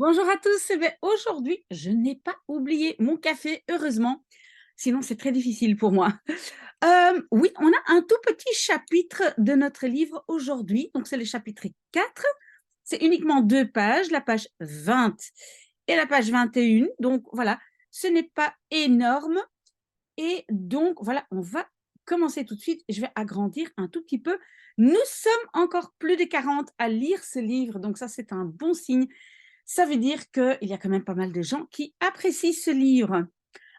Bonjour à tous. Eh bien, aujourd'hui, je n'ai pas oublié mon café, heureusement. Sinon, c'est très difficile pour moi. Oui, on a un tout petit chapitre de notre livre aujourd'hui. Donc, c'est le chapitre 4. C'est uniquement 2 pages, la page 20 et la page 21. Donc, voilà, ce n'est pas énorme. Et donc, voilà, on va commencer tout de suite. Je vais agrandir un tout petit peu. Nous sommes encore plus de 40 à lire ce livre. Donc, ça, c'est un bon signe. Ça veut dire qu'il y a quand même pas mal de gens qui apprécient ce livre.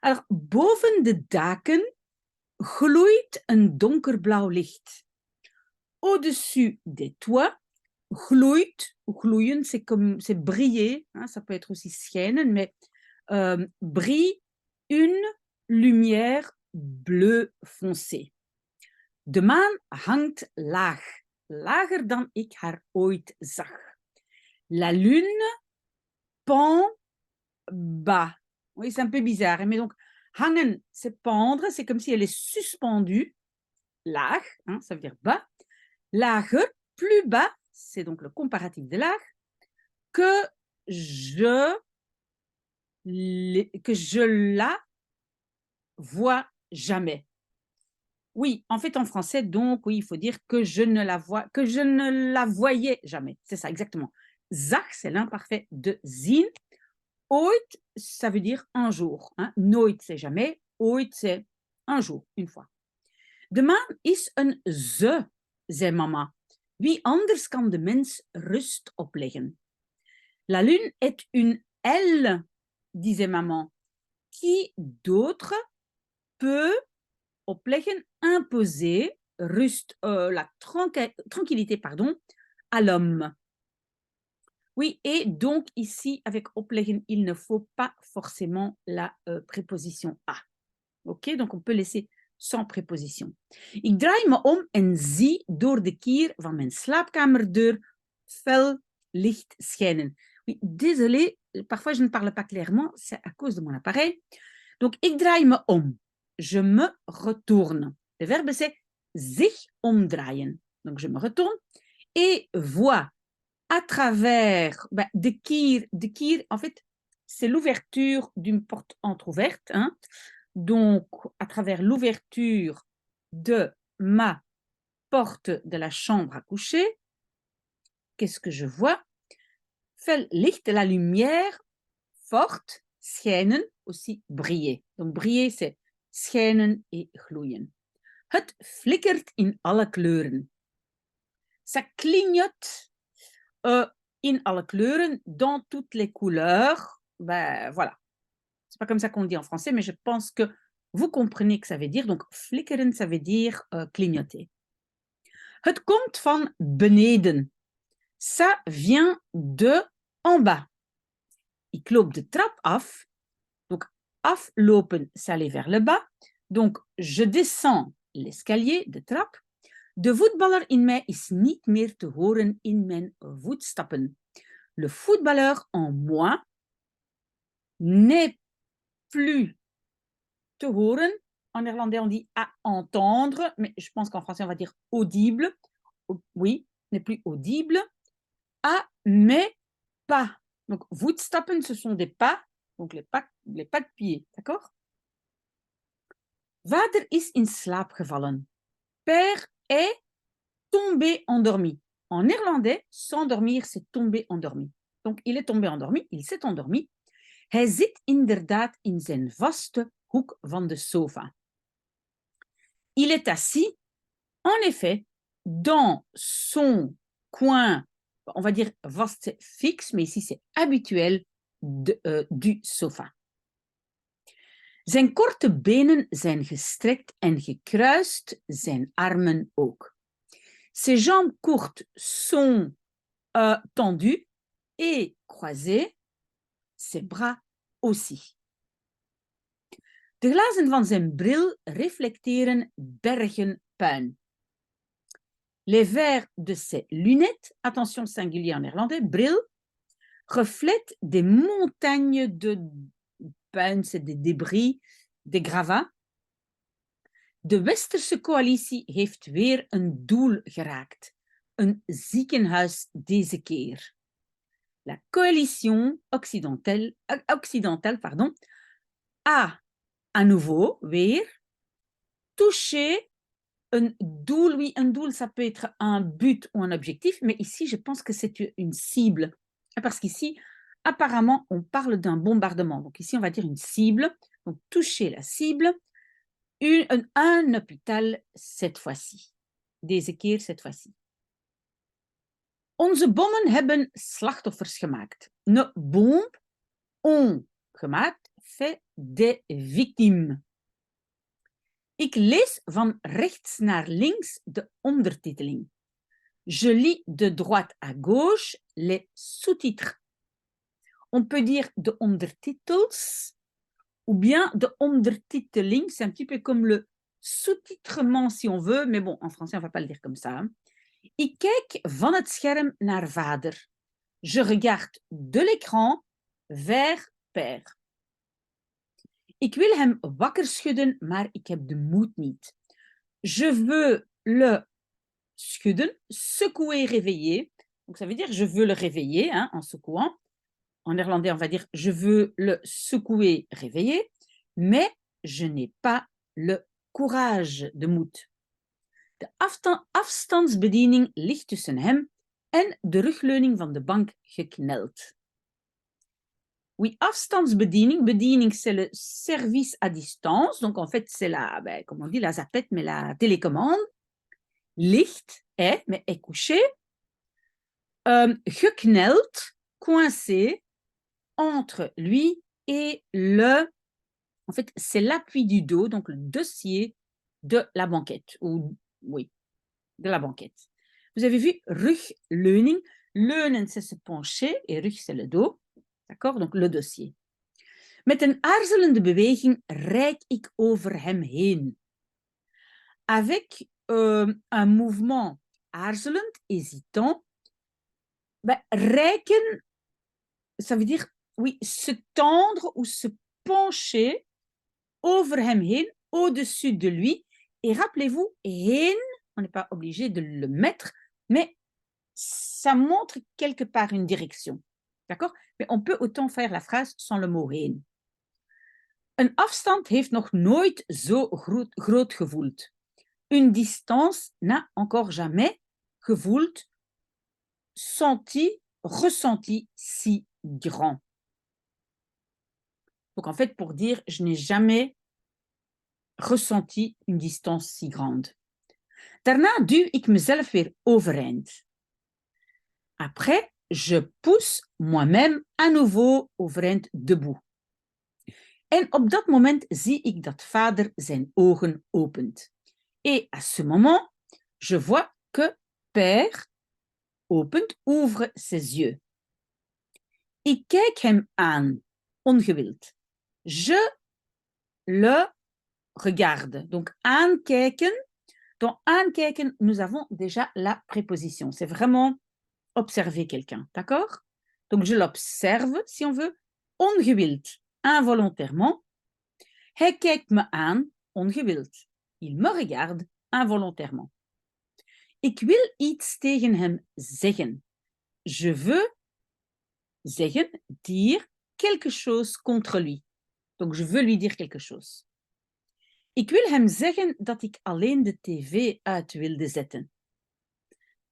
Alors, boven de daken gloeit een donkerblauw licht. Au-dessus des toits, gloeit, ou gloeien, c'est comme, c'est briller, hein, ça peut être aussi schijnen, mais brille une lumière bleu foncé. De maan hangt laag, lager dan ik haar ooit zag. La lune pend bas. Oui, c'est un peu bizarre. Mais donc, hangen, c'est pendre, c'est comme si elle est suspendue. Laag, hein, ça veut dire bas. Lager, plus bas, c'est donc le comparatif de laag, que je, que je la vois jamais. Oui, en fait, en français, donc, oui, il faut dire que je ne la vois, que je ne la voyais jamais. C'est ça, exactement. Zag, c'est l'imparfait de zien. Ooit, ça veut dire un jour. Hein. Nooit, c'est jamais. Ooit, c'est un jour, une fois. De maan is een ze, zei mama. Wie anders kan de mens rust opleggen? La lune est une elle, disait maman. Qui d'autre peut opleggen, imposer, rust, la tranquillité, pardon, à l'homme? Oui, et donc ici, avec opleggen, il ne faut pas forcément la préposition à. Ok, donc on peut laisser sans préposition. Ik draai me om en zie door de kier van mijn slaapkamerdeur fel licht schijnen. Oui, désolé, parfois je ne parle pas clairement, c'est à cause de mon appareil. Donc, ik draai me om. Je me retourne. Le verbe c'est zich omdraaien. Donc, je me retourne et vois à travers de kier, en fait, c'est l'ouverture d'une porte entrouverte. Hein. Donc, à travers l'ouverture de ma porte de la chambre à coucher, qu'est-ce que je vois? Fel licht, la lumière forte, schijnen, aussi briller. Donc, briller, c'est schijnen et gloeien. Het flikkert in alle kleuren. Ça clignote in alle kleuren, dans toutes les couleurs. Ben, voilà. C'est pas comme ça qu'on le dit en français, mais je pense que vous comprenez que ça veut dire. Donc, flikkeren, ça veut dire clignoter. Het komt van beneden. Ça vient de en bas. Ik loop de trap af. Donc, aflopen, c'est aller vers le bas. Donc, je descends l'escalier, de trap. De voetballer in mij is niet meer te horen in mijn voetstappen. Le footballeur en moi n'est plus te horen. En néerlandais, on dit à entendre, mais je pense qu'en français, on va dire audible. Oui, n'est plus audible. À mes pas. Donc, voetstappen, ce sont des pas, donc les pas de pied, d'accord? Vader is in slaap gevallen. Père est tombé endormi. En néerlandais, s'endormir, c'est tomber endormi. Donc, il est tombé endormi, il s'est endormi. Hij zit inderdaad in zijn vaste hoek van de sofa. Il est assis, en effet, dans son coin, on va dire vaste fixe, mais ici c'est habituel, du sofa. Zijn korte benen zijn gestrekt en gekruist, zijn armen ook. Ses jambes courtes sont tendues et croisées, ses bras aussi. De glazen van zijn bril reflecteren bergen puin. Les verres de ses lunettes, attention singulier en néerlandais, bril, reflètent des montagnes de puin, c'est des débris, des gravats. De Westerse coalitie heeft weer een doel geraakt. Een ziekenhuis deze keer. La coalition occidentale a à nouveau, weer, touché un doel. Oui, un doel, ça peut être un but ou un objectif, mais ici, je pense que c'est une cible. Parce qu'ici, apparemment, on parle d'un bombardement. Donc ici, on va dire une cible. Donc, toucher la cible. Un hôpital cette fois-ci. Deze keer cette fois-ci. Onze bommen hebben slachtoffers gemaakt. Une bombe ont gemaakt fait des victimes. Ik lees van rechts naar links de ondertiteling. Je lis de droite à gauche les sous-titres. On peut dire de ondertitels ou bien de ondertiteling. C'est un petit peu comme le sous-titrement si on veut, mais bon, en français, on ne va pas le dire comme ça. Ik kijk van het scherm naar vader. Je regarde de l'écran vers père. Ik wil hem wakker schudden, maar ik heb de moed niet. Je veux le schudden, secouer, réveiller. Donc ça veut dire je veux le réveiller hein, en secouant. En néerlandais, on va dire je veux le secouer, réveiller, mais je n'ai pas le courage, de moed. De afstandsbediening ligt tussen hem en de rugleuning van de bank gekneld. Oui, afstandsbediening. Bediening, c'est le service à distance. Donc, en fait, c'est comme on dit, la zapette, mais la télécommande. Ligt, mais est couché. Gekneld, coincé entre lui et le... En fait, c'est l'appui du dos, donc le dossier de la banquette. Oui, de la banquette. Vous avez vu, rugleuning. Leunen, c'est se pencher et rug, c'est le dos. D'accord? Donc, le dossier. Met een aarzelende beweging reik ik over hem heen. Avec un mouvement aarzelend, hésitant, reiken, ça veut dire, oui, se tendre ou se pencher over hem heen, au-dessus de lui. Et rappelez-vous, heen, on n'est pas obligé de le mettre, mais ça montre quelque part une direction. D'accord? Mais on peut autant faire la phrase sans le mot heen. Een afstand heeft nog nooit zo groot gevoeld. Une distance n'a encore jamais gevoeld, senti, ressenti si grand. Donc en fait, pour dire, je n'ai jamais ressenti une distance si grande. Daarna duw ik mezelf weer overeind. Après, je pousse moi-même à nouveau overeind debout. En op dat moment zie ik dat vader zijn ogen opent. Et à ce moment, je vois que père opent, ouvre ses yeux. Ik kijk hem aan, ongewild. Je le regarde. Donc, aankijken. Dans aankijken, nous avons déjà la préposition. C'est vraiment observer quelqu'un, d'accord? Donc, je l'observe, si on veut, ongewild, involontairement. Hij kijkt me aan, ongewild. Il me regarde involontairement. Ik wil iets tegen hem zeggen. Je veux zeggen, dire quelque chose contre lui. Donc, je veux lui dire quelque chose. Ik wil hem zeggen dat ik alleen de tv uit wilde zetten.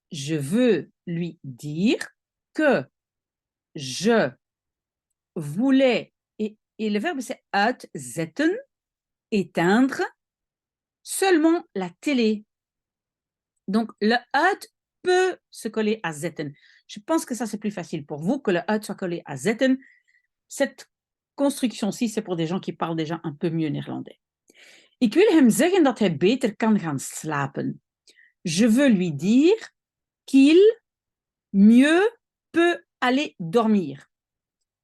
Je veux lui dire que je voulais, et le verbe c'est uitzetten, éteindre, seulement la télé. Donc, le uit peut se coller à zetten. Je pense que ça, c'est plus facile pour vous, que le uit soit collé à zetten. Cette construction-ci, c'est pour des gens qui parlent déjà un peu mieux néerlandais. Ik wil hem zeggen dat hij beter kan gaan slapen. Je veux lui dire qu'il mieux peut aller dormir.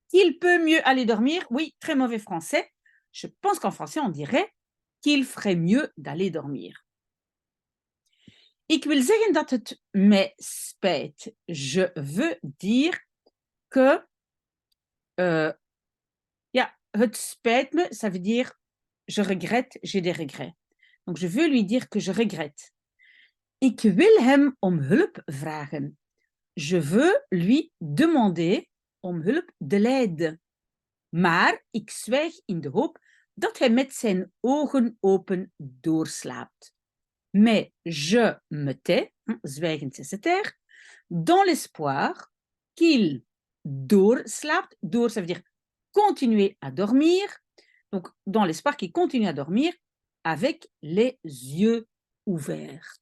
Qu'il peut mieux aller dormir, oui, très mauvais français. Je pense qu'en français, on dirait qu'il ferait mieux d'aller dormir. Ik wil zeggen dat het mij spijt. Je veux dire que het spijt me, ça veut dire je regrette, j'ai des regrets. Donc je veux lui dire que je regrette. Ik wil hem om hulp vragen. Je veux lui demander om hulp de l'aide. Maar ik zwijg in de hoop dat hij met zijn ogen open doorslaapt. Mais je me tais, zwijgend c'est se taire, dans l'espoir qu'il doorslaapt. Door, ça veut dire continuer à dormir. Donc, dans l'espoir qu'il continue à dormir avec les yeux ouverts.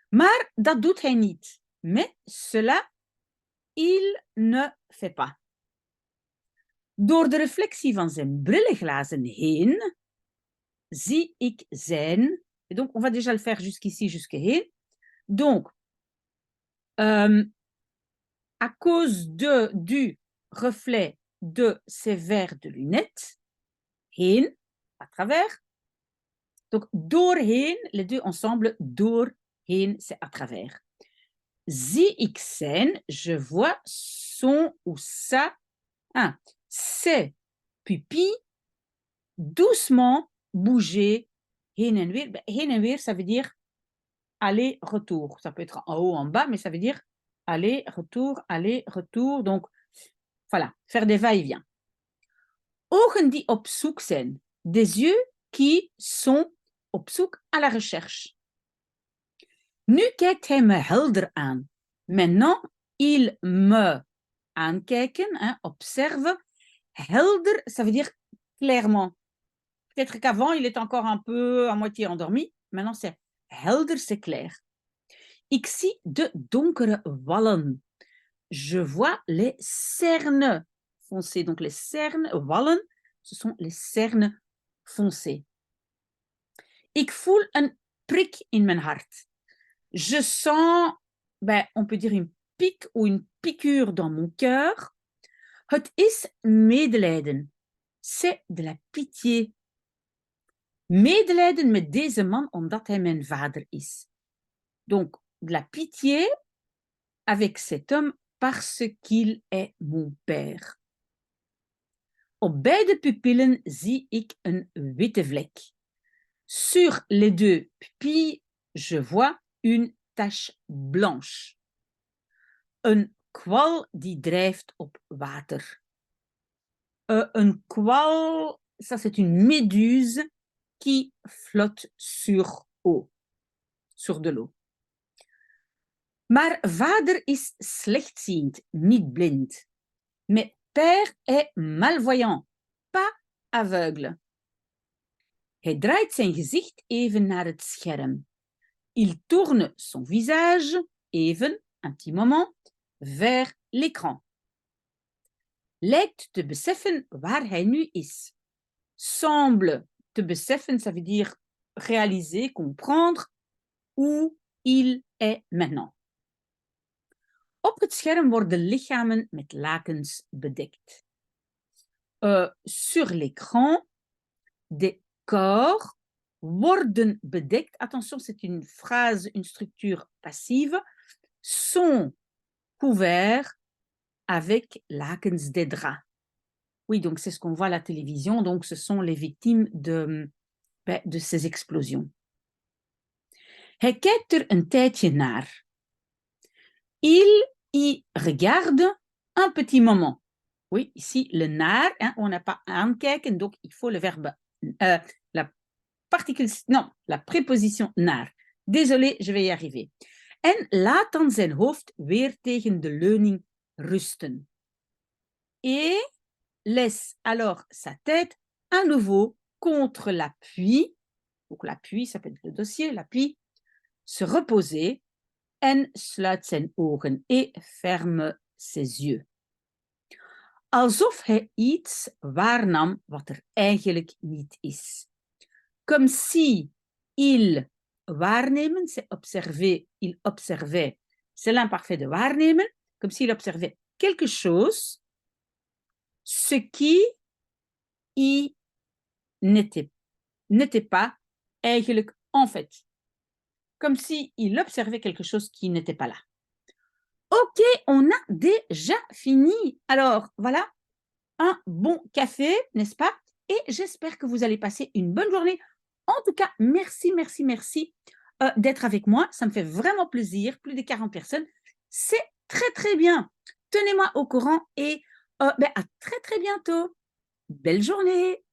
Maar dat doet hij niet. Mais cela, il ne fait pas. Door de reflectie van zijn brillenglazen heen zie ik zijn... Et donc, on va déjà le faire jusqu'ici, jusqu'heen. Donc, à cause du reflet de ces verres de lunettes, heen, à travers. Donc, doorheen, les deux ensemble, doorheen, c'est à travers. Zie ik zijn, je vois son ou sa, ses pupilles doucement bouger heen en weer. Heen en weer, ça veut dire aller-retour. Ça peut être en haut, en bas, mais ça veut dire aller-retour, aller-retour. Donc, voilà, faire des va-et-vient. Ogen die op zoek zijn. Des yeux qui sont op zoek à la recherche. Nu kijkt hij me helder aan. Maintenant, il me aankijken, observe. Helder, ça veut dire clairement. Peut-être qu'avant, il est encore un peu à moitié endormi. Maintenant, c'est helder, c'est clair. Ik zie de donkere wallen. Je vois les cernes foncées. Donc, les cernes, wallen, ce sont les cernes foncées. Ik voel een prik in mijn hart. Je sens, on peut dire une pique ou une piqûre dans mon cœur. Het is medelijden. C'est de la pitié. Medelijden met deze man omdat hij mijn vader is. Donc, de la pitié avec cet homme parce qu'il est mon père. Op beide pupillen zie ik een witte vlek. Sur les deux pupilles, je vois une tache blanche. Een kwal die drijft op water. Een kwal, ça c'est une méduse qui flotte sur eau, sur de l'eau. Maar vader is slechtziend, niet blind. Mais père est malvoyant, pas aveugle. Hij draait zijn gezicht even naar het scherm. Il tourne son visage, even, un petit moment, vers l'écran. Lijkt te beseffen waar hij nu is. Semble te beseffen, ça veut dire réaliser, comprendre, où il est maintenant. Op het scherm worden lichamen met lakens bedekt. Sur l'écran, des corps worden bedekt. Attention, c'est une phrase, une structure passive. Sont couverts avec lakens des draps. Oui, donc c'est ce qu'on voit à la télévision. Donc, ce sont les victimes de ces explosions. Hij kijkt er een tijdje naar. Il y regarde un petit moment. Oui, ici, le naar, on n'a pas aankijken, donc il faut le verbe, la préposition naar. Désolé, je vais y arriver. En laat dan zijn hoofd weer tegen de leuning rusten. Et laisse alors sa tête à nouveau contre l'appui. Donc l'appui, ça peut être le dossier, l'appui. Se reposer en sluit zijn ogen et ferme ses yeux. Alsof hij iets waarnam wat er eigenlijk niet is. Comme si il waarnemen, c'est observer, il observait, c'est l'imparfait de waarnemen, comme s'il observait quelque chose, ce qui y n'était pas eigenlijk en fait. Comme s'il observait quelque chose qui n'était pas là. Ok, on a déjà fini. Alors, voilà, un bon café, n'est-ce pas? Et j'espère que vous allez passer une bonne journée. En tout cas, merci d'être avec moi. Ça me fait vraiment plaisir. Plus de 40 personnes. C'est très, très bien. tenez-moi au courant et à très, très bientôt. Belle journée!